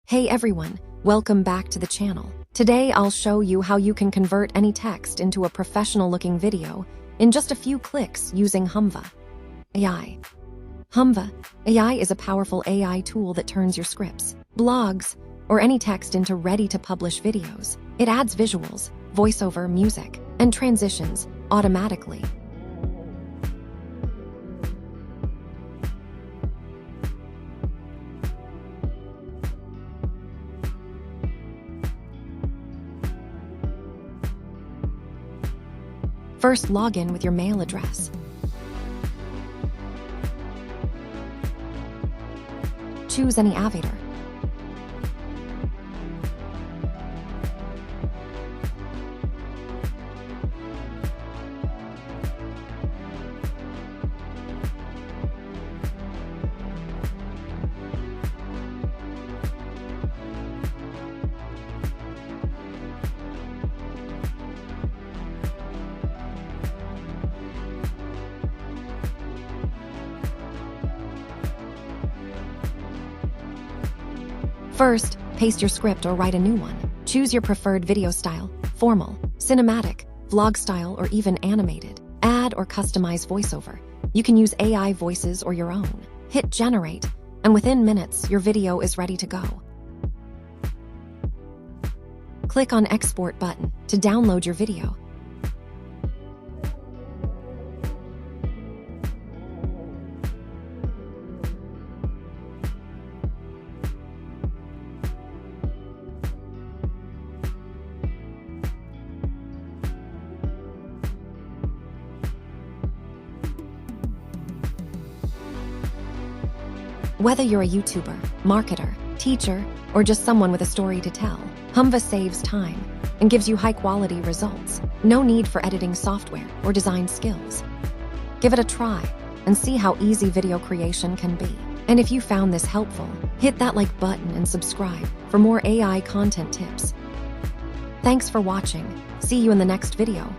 Hey everyone, welcome back to the channel. Today I'll show you how you can convert any text into a professional-looking video in just a few clicks using Humva.ai. Humva.ai is a powerful AI tool that turns your scripts, blogs, or any text into ready-to-publish videos. It adds visuals, voiceover, music, and transitions automatically. First, log in with your mail address. Choose any aivideo. First, paste your script or write a new one. Choose your preferred video style, formal, cinematic, vlog style, or even animated. Add or customize voiceover. You can use AI voices or your own. Hit generate, and within minutes, your video is ready to go. Click on Export button to download your video. Whether you're a YouTuber, marketer, teacher, or just someone with a story to tell, Humva saves time and gives you high-quality results. No need for editing software or design skills. Give it a try and see how easy video creation can be. And if you found this helpful, hit that like button and subscribe for more AI content tips. Thanks for watching. See you in the next video.